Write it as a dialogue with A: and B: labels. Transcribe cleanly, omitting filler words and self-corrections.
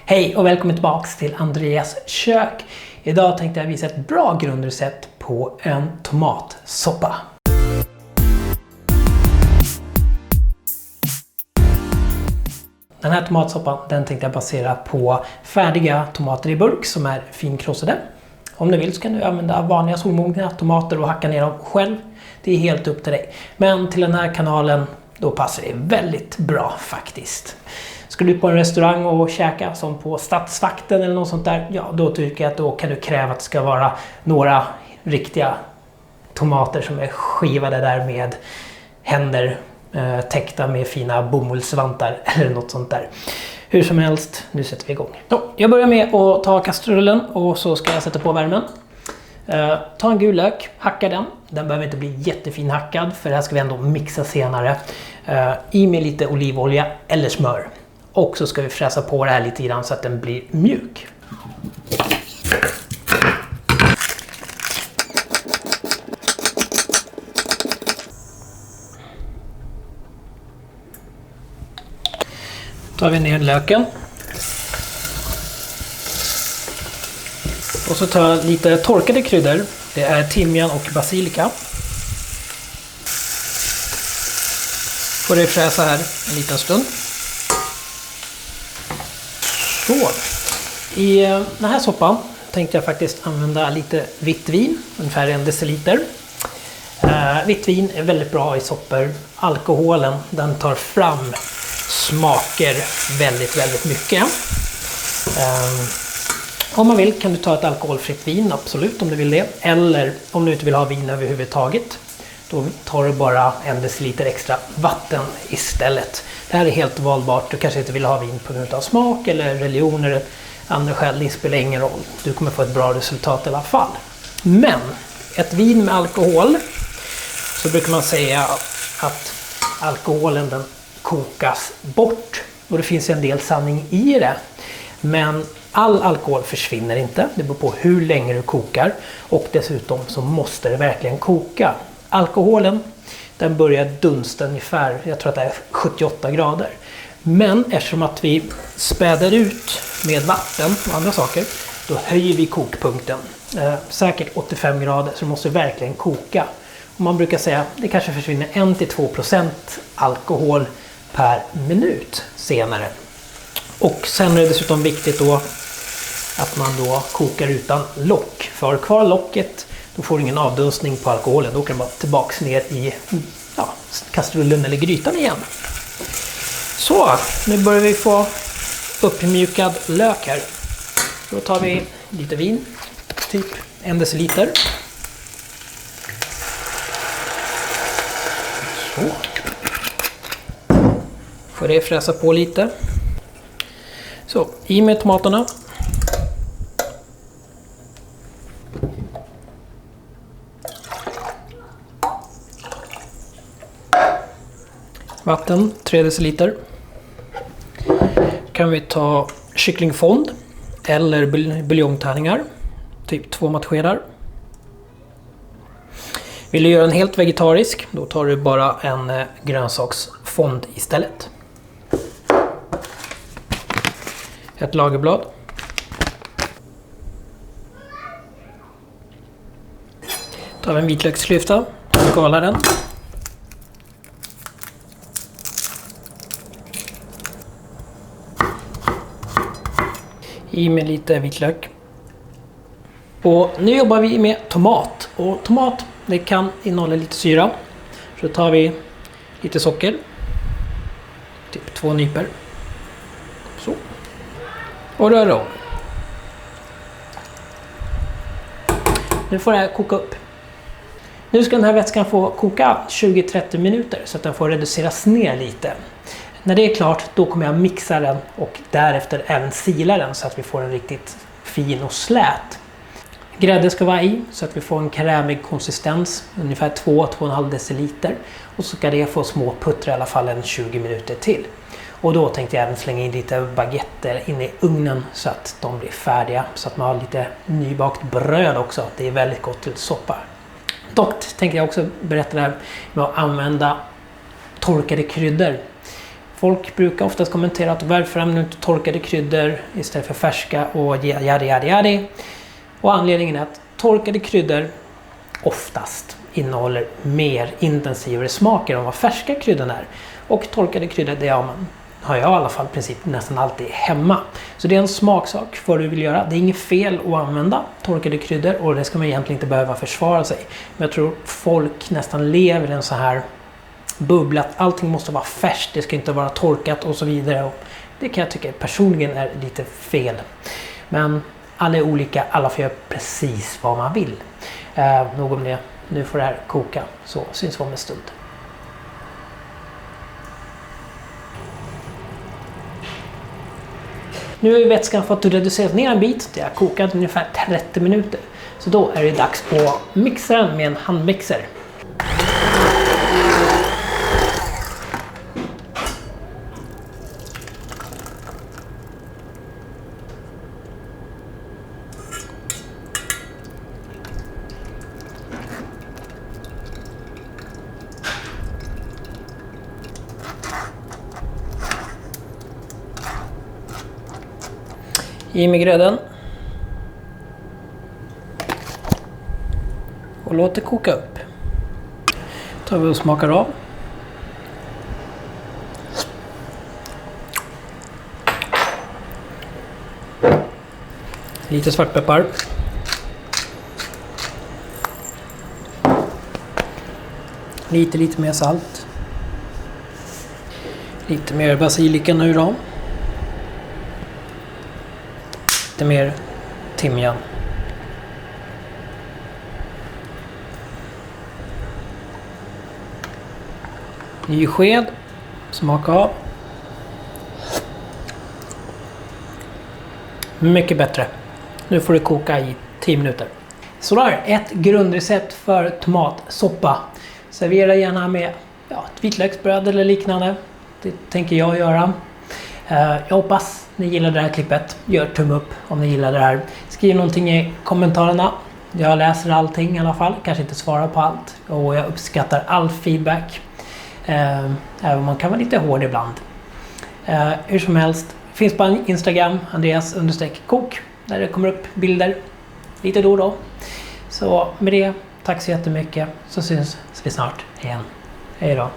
A: Hej och välkommen tillbaka till Andreas kök. Idag tänkte jag visa ett bra grundrecept på en tomatsoppa. Den här tomatsoppan tänkte jag basera på färdiga tomater i burk som är finkrossade. Om du vill så kan du använda vanliga solmogna tomater och hacka ner dem själv. Det är helt upp till dig. Men till den här kanalen då passar det väldigt bra faktiskt. Ska du på en restaurang och käka som på Stadsvakten eller något sånt där, ja då tycker jag att då kan du kräva att det ska vara några riktiga tomater som är skivade där med händer täckta med fina bomullsvantar eller något sånt där. Hur som helst, nu sätter vi igång. Jag börjar med att ta kastrullen och så ska jag sätta på värmen. Ta en gul lök, hacka den. Den behöver inte bli jättefin hackad för det här ska vi ändå mixa senare. I med lite olivolja eller smör. Och så ska vi fräsa på det här lite grann så att den blir mjuk. Tar vi ner löken. Och så tar jag lite torkade kryddor. Det är timjan och basilika. Får det fräsa här en liten stund. Så. I den här soppan tänkte jag faktiskt använda lite vitt vin. Ungefär 1 deciliter. Vitt vin är väldigt bra i soppor. Alkoholen den tar fram smaker väldigt mycket. Om man vill kan du ta ett alkoholfritt vin, absolut om du vill det. Eller om du inte vill ha vin överhuvudtaget. Då tar du bara 1 deciliter extra vatten istället. Det här är helt valbart. Du kanske inte vill ha vin på grund av smak eller religion eller andra skäl. Det spelar ingen roll. Du kommer få ett bra resultat i alla fall. Men ett vin med alkohol så brukar man säga att alkoholen den kokas bort. Och det finns en del sanning i det. Men all alkohol försvinner inte. Det beror på hur länge du kokar. Och dessutom så måste det verkligen koka. Alkoholen den börjar dunsta ungefär, jag tror att det är 78 grader. Men eftersom att vi späder ut med vatten och andra saker, då höjer vi kokpunkten. Säkert 85 grader, så det måste verkligen koka. Och man brukar säga att det kanske försvinner 1-2% alkohol per minut senare. Och sen är det dessutom viktigt då att man då kokar utan lock. För kvar locket, då får du ingen avdunstning på alkoholen. Då kan man tillbaks ner i kastrullen eller grytan igen. Så, nu börjar vi få uppmjukad lök här. Då tar vi lite vin, typ 1 deciliter. Så. Får det fräsa på lite. Så, i med tomaterna. Vatten, 3 deciliter. Kan vi ta kycklingfond eller buljongtärningar. Typ 2 matskedar. Vill du göra en helt vegetarisk, då tar du bara en grönsaksfond istället. Ett lagerblad. Tar vi en vitlöksklyfta, skalar den. I med lite vitlök. Och nu jobbar vi med tomat. Och tomat det kan innehålla lite syra. Så tar vi lite socker. Typ 2 nyper. Så. Och rör om. Nu får det här koka upp. Nu ska den här vätskan få koka 20-30 minuter så att den får reduceras ner lite. När det är klart då kommer jag mixa den och därefter även sila den så att vi får en riktigt fin och slät. Grädde ska vara i så att vi får en krämig konsistens, ungefär 2-2,5 deciliter. Och så ska det få små puttrar i alla fall en 20 minuter till. Och då tänkte jag även slänga in lite baguetter in i ugnen så att de blir färdiga. Så att man har lite nybakt bröd också. Det är väldigt gott till soppa. Dock tänkte jag också berätta det här med att använda torkade kryddor. Folk brukar oftast kommentera att varför använder du inte torkade kryddor istället för färska och jadi. Och anledningen är att torkade kryddor oftast innehåller mer intensivare smaker än vad färska kryddor är. Och torkade kryddor, det har jag i alla fall i princip nästan alltid hemma. Så det är en smaksak vad du vill göra. Det är inget fel att använda torkade kryddor och det ska man egentligen inte behöva försvara sig. Men jag tror folk nästan lever i en så här bubbla att allting måste vara färskt, det ska inte vara torkat och så vidare. Och det kan jag tycka personligen är lite fel. Men alla är olika, alla får göra precis vad man vill. Nog om det. Nu får det här koka, så syns vi om en stund. Nu har vätskan fått reduceras ner en bit. Det har kokat ungefär 30 minuter. Så då är det dags på mixaren med en handmixer. I med grädden. Och låt det koka upp. Tar vi och smakar av. Lite svartpeppar. Lite mer salt. Lite mer basilika nu då. Lite mer timjan. Ny sked. Smaka av. Mycket bättre. Nu får det koka i 10 minuter. Så där, ett grundrecept för tomatsoppa. Servera gärna med ett vitlöksbröd eller liknande. Det tänker jag göra. Jag hoppas ni gillar det här klippet. Gör tumme upp om ni gillar det här. Skriv någonting i kommentarerna. Jag läser allting i alla fall. Kanske inte svarar på allt. Och jag uppskattar all feedback. Även om man kan vara lite hård ibland. Hur som helst. Finns på Instagram. Andreas_kok. Där det kommer upp bilder. Lite då och då. Så med det. Tack så jättemycket. Så syns vi snart igen. Hej då.